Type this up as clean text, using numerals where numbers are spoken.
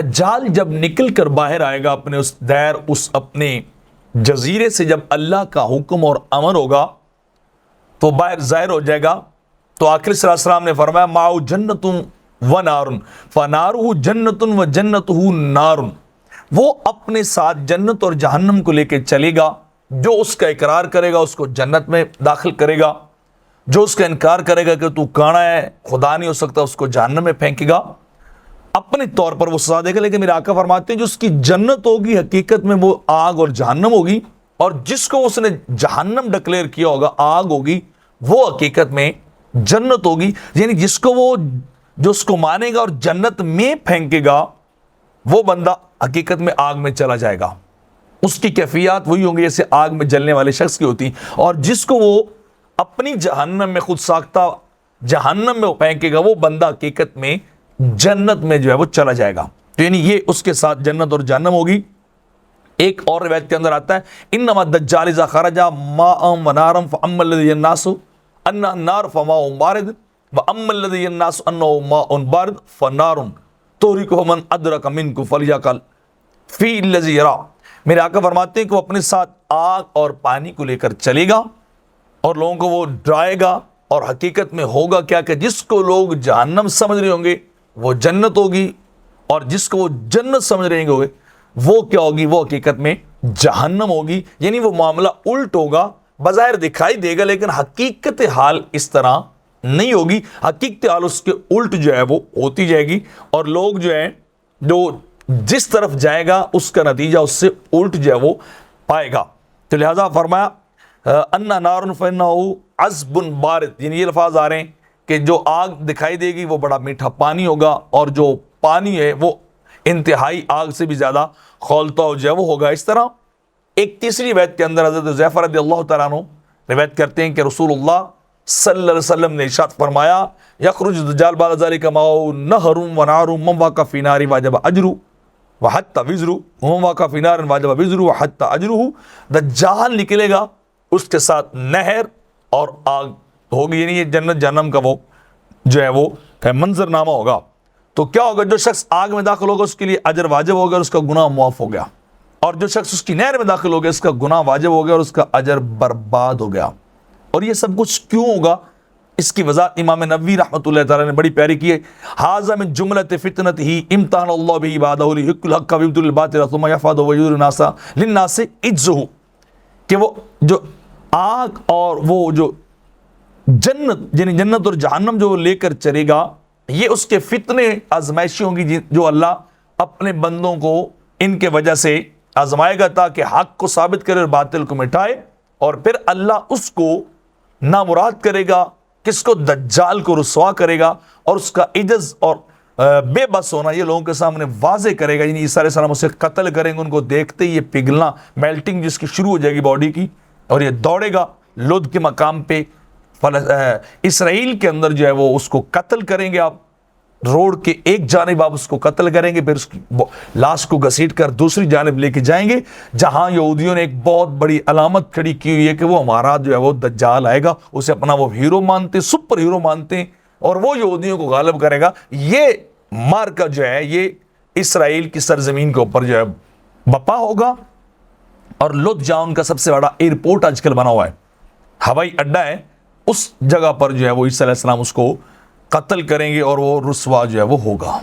دجال جب نکل کر باہر آئے گا اپنے اس دیر اس اپنے جزیرے سے، جب اللہ کا حکم اور امر ہوگا تو باہر ظاہر ہو جائے گا، تو آخر صلی اللہ علیہ وسلم نے فرمایا ماؤ جنت و نارن فنارہ جنت و جنتہ نار، وہ اپنے ساتھ جنت اور جہنم کو لے کے چلے گا، جو اس کا اقرار کرے گا اس کو جنت میں داخل کرے گا، جو اس کا انکار کرے گا کہ تو کانا ہے خدا نہیں ہو سکتا اس کو جہنم میں پھینکے گا، اپنے طور پر وہ سزا دے گا۔ لیکن میرے آقا فرماتے ہیں جو اس کی جنت ہوگی حقیقت میں وہ آگ اور جہنم ہوگی، اور جس کو اس نے جہنم ڈکلیئر کیا ہوگا آگ ہوگی، وہ حقیقت میں جنت ہوگی، یعنی جس کو وہ جو اس کو مانے گا اور جنت میں پھینکے گا وہ بندہ حقیقت میں آگ میں چلا جائے گا، اس کی کیفیات وہی ہوں گی جیسے آگ میں جلنے والے شخص کی ہوتی، اور جس کو وہ اپنی جہنم میں خود ساختہ جہنم میں وہ پھینکے گا وہ بندہ حقیقت میں جنت میں جو ہے وہ چلا جائے گا۔ تو یعنی یہ اس کے ساتھ جنت اور جہنم ہوگی۔ ایک اور روایت کے اندر آتا ہے انما الدجال اذا خرج ماء ونارا فاما الذي الناس ان النار فماء بارد واما الذي الناس انه ماء بارد فنار تورك من ادرك منكم فليقل في الذي يرى۔ میرے آقا فرماتے ہیں کہ وہ اپنے ساتھ آگ اور پانی کو لے کر چلے گا اور لوگوں کو وہ ڈرائے گا، اور حقیقت میں ہوگا کیا کہ جس کو لوگ جہنم سمجھ رہے ہوں گے وہ جنت ہوگی، اور جس کو وہ جنت سمجھ رہے ہوں گے وہ کیا ہوگی، وہ حقیقت میں جہنم ہوگی۔ یعنی وہ معاملہ الٹ ہوگا، بظاہر دکھائی دے گا لیکن حقیقت حال اس طرح نہیں ہوگی، حقیقت حال اس کے الٹ جو ہے وہ ہوتی جائے گی، اور لوگ جو ہے جو جس طرف جائے گا اس کا نتیجہ اس سے الٹ جو ہے وہ پائے گا۔ تو لہذا فرمایا انا نار فانہ عذب بارد، یعنی یہ الفاظ آ رہے ہیں کہ جو آگ دکھائی دے گی وہ بڑا میٹھا پانی ہوگا، اور جو پانی ہے وہ انتہائی آگ سے بھی زیادہ کھولتا ہو جو ہے وہ ہوگا۔ اس طرح ایک تیسری روایت کے اندر حضرت حذیفہ رضی اللہ تعالیٰ عنہ روایت کرتے ہیں کہ رسول اللہ صلی اللہ علیہ وسلم نے ارشاد فرمایا یخرج الدجال بعد ذلك معه نهر ونار من وقع في نار وجب اجره وحتى وزره ومن وقع في نار وجب وزره وحتى اجره، دجال نکلے گا اس کے ساتھ نہر اور آگ ہوگی، یعنی یہ جنت جہنم کا وہ جو ہے وہ منظر نامہ ہوگا۔ تو کیا ہوگا، جو شخص آگ میں داخل ہوگا اس کے لیے اجر واجب ہوگا اور اس کا گناہ معاف ہو گیا، اور جو شخص اس کی نہر میں داخل ہو گیا اس کا گناہ واجب ہو گیا اور اس کا اجر برباد ہو گیا۔ اور یہ سب کچھ کیوں ہوگا، اس کی وضاحت امام نووی رحمۃ اللہ تعالیٰ نے بڑی پیاری کی ہے۔ ھذا من جملۃ فتنتہ امتحن اللہ بہ عبادہ لیحق الحق ویبطل الباطل ثم یحفظ ویجعل الناس للناس عجزہ، کہ وہ جو آگ اور وہ جو جنت یعنی جنت اور جہنم جو لے کر چلے گا یہ اس کے فتنے آزمائشی ہوں گی جو اللہ اپنے بندوں کو ان کے وجہ سے آزمائے گا تاکہ حق کو ثابت کرے اور باطل کو مٹائے، اور پھر اللہ اس کو نامراد کرے گا، کس کو، دجال کو رسوا کرے گا، اور اس کا عجز اور بے بس ہونا یہ لوگوں کے سامنے واضح کرے گا۔ یعنی عیسیٰ علیہ السلام اسے قتل کریں گے، ان کو دیکھتے ہی یہ پگھلنا میلٹنگ جس کی شروع ہو جائے گی باڈی کی، اور یہ دوڑے گا لد کے مقام پہ اسرائیل کے اندر جو ہے وہ اس کو قتل کریں گے، آپ روڈ کے ایک جانب آپ اس کو قتل کریں گے، پھر اس کی لاش کو گھسیٹ کر دوسری جانب لے کے جائیں گے جہاں یہودیوں نے ایک بہت بڑی علامت کھڑی کی ہوئی ہے کہ وہ ہمارا جو ہے وہ دجال آئے گا، اسے اپنا وہ ہیرو مانتے، سپر ہیرو مانتے ہیں، اور وہ یہودیوں کو غالب کرے گا۔ یہ مارکا جو ہے یہ اسرائیل کی سرزمین کے اوپر جو ہے بپا ہوگا، اور لد جہاں ان کا سب سے بڑا ایئرپورٹ آج کل بنا ہوا ہے، ہوائی اڈا ہے، اس جگہ پر جو ہے وہ عیسیٰ علیہ السلام اس کو قتل کریں گے اور وہ رسوا جو ہے وہ ہوگا۔